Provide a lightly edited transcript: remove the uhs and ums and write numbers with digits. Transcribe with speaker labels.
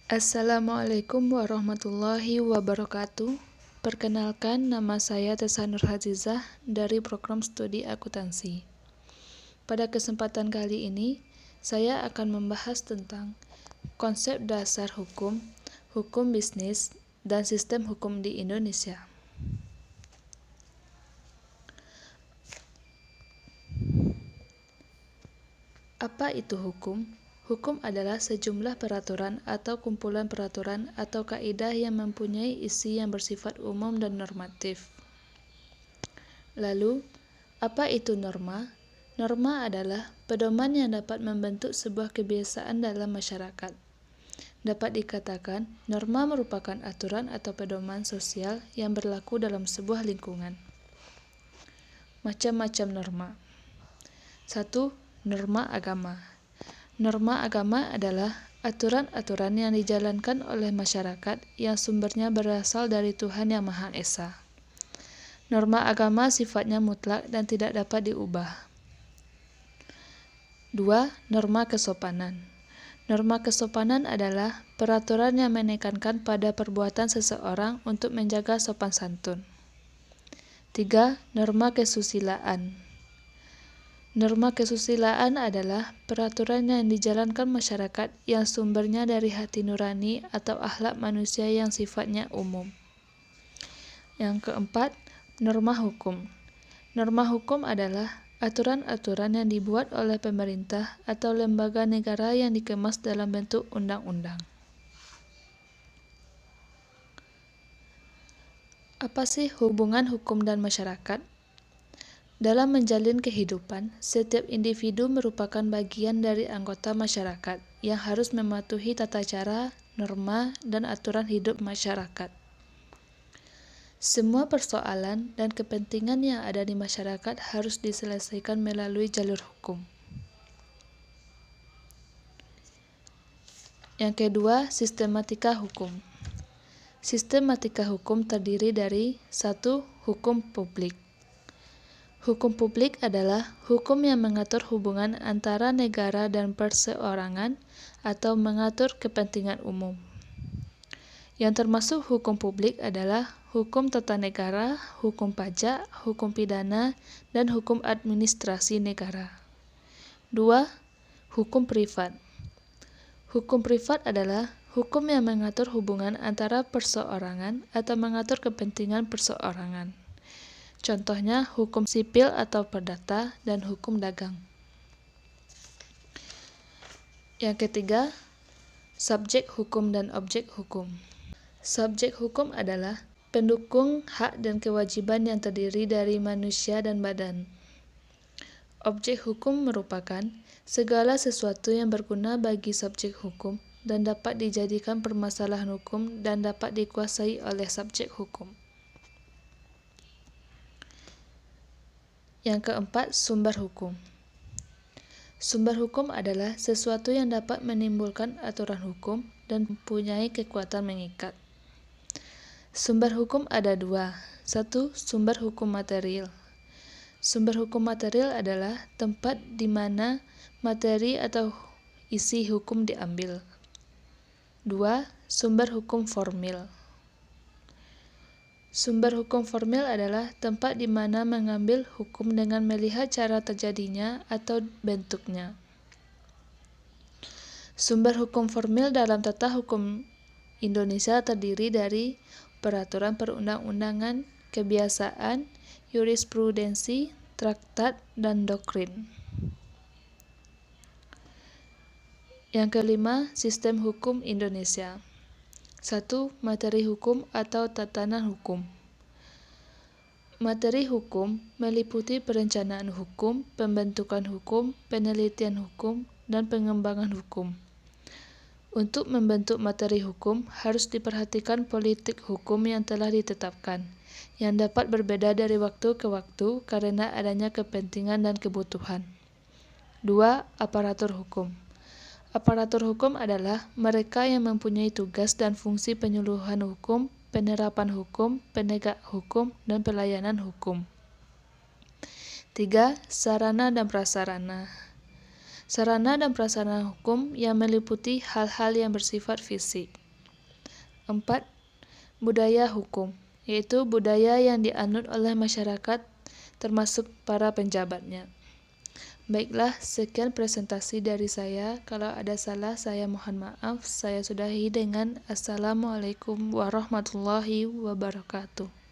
Speaker 1: Assalamualaikum warahmatullahi wabarakatuh. Perkenalkan, nama saya Tessa Nurhazizah dari program studi akuntansi. Pada kesempatan kali ini, saya akan membahas tentang konsep dasar hukum, hukum bisnis, dan sistem hukum di Indonesia. Apa itu hukum? Hukum adalah sejumlah peraturan atau kumpulan peraturan atau kaidah yang mempunyai isi yang bersifat umum dan normatif. Lalu, apa itu norma? Norma adalah pedoman yang dapat membentuk sebuah kebiasaan dalam masyarakat. Dapat dikatakan, norma merupakan aturan atau pedoman sosial yang berlaku dalam sebuah lingkungan. Macam-macam norma. 1. Norma agama. Norma agama adalah aturan-aturan yang dijalankan oleh masyarakat yang sumbernya berasal dari Tuhan Yang Maha Esa. Norma agama sifatnya mutlak dan tidak dapat diubah. 2. Norma kesopanan. Norma kesopanan adalah peraturan yang menekankan pada perbuatan seseorang untuk menjaga sopan santun. 3. Norma kesusilaan. Norma kesusilaan adalah peraturan yang dijalankan masyarakat yang sumbernya dari hati nurani atau akhlak manusia yang sifatnya umum. Yang keempat, norma hukum. Norma hukum adalah aturan-aturan yang dibuat oleh pemerintah atau lembaga negara yang dikemas dalam bentuk undang-undang. Apa sih hubungan hukum dan masyarakat? Dalam menjalin kehidupan, setiap individu merupakan bagian dari anggota masyarakat yang harus mematuhi tata cara, norma, dan aturan hidup masyarakat. Semua persoalan dan kepentingan yang ada di masyarakat harus diselesaikan melalui jalur hukum. Yang kedua, sistematika hukum. Sistematika hukum terdiri dari 1. Hukum publik. Hukum publik adalah hukum yang mengatur hubungan antara negara dan perseorangan atau mengatur kepentingan umum. Yang termasuk hukum publik adalah hukum tata negara, hukum pajak, hukum pidana, dan hukum administrasi negara. 2. Hukum privat. Hukum privat adalah hukum yang mengatur hubungan antara perseorangan atau mengatur kepentingan perseorangan. Contohnya hukum sipil atau perdata dan hukum dagang. Yang ketiga, subjek hukum dan objek hukum. Subjek hukum adalah pendukung hak dan kewajiban yang terdiri dari manusia dan badan. Objek hukum merupakan segala sesuatu yang berguna bagi subjek hukum dan dapat dijadikan permasalahan hukum dan dapat dikuasai oleh subjek hukum. Yang keempat, sumber hukum. Sumber hukum adalah sesuatu yang dapat menimbulkan aturan hukum dan mempunyai kekuatan mengikat. Sumber hukum ada dua. 1. Sumber hukum material. Sumber hukum material adalah tempat di mana materi atau isi hukum diambil. 2. Sumber hukum formil. Sumber hukum formil adalah tempat di mana mengambil hukum dengan melihat cara terjadinya atau bentuknya. Sumber hukum formil dalam tata hukum Indonesia terdiri dari peraturan perundang-undangan, kebiasaan, jurisprudensi, traktat, dan doktrin. Yang kelima, sistem hukum Indonesia. 1. Materi hukum atau tatanan hukum. Materi hukum meliputi perencanaan hukum, pembentukan hukum, penelitian hukum, dan pengembangan hukum. Untuk membentuk materi hukum, harus diperhatikan politik hukum yang telah ditetapkan, yang dapat berbeda dari waktu ke waktu karena adanya kepentingan dan kebutuhan. 2. Aparatur hukum. Aparatur hukum adalah mereka yang mempunyai tugas dan fungsi penyuluhan hukum, penerapan hukum, penegak hukum, dan pelayanan hukum. 3. Sarana dan prasarana. sarana dan prasarana hukum yang meliputi hal-hal yang bersifat fisik. 4. Budaya hukum, yaitu budaya yang dianut oleh masyarakat termasuk para penjabatnya. Baiklah, sekian presentasi dari saya. Kalau ada salah, saya mohon maaf. Saya sudahi dengan Assalamualaikum warahmatullahi wabarakatuh.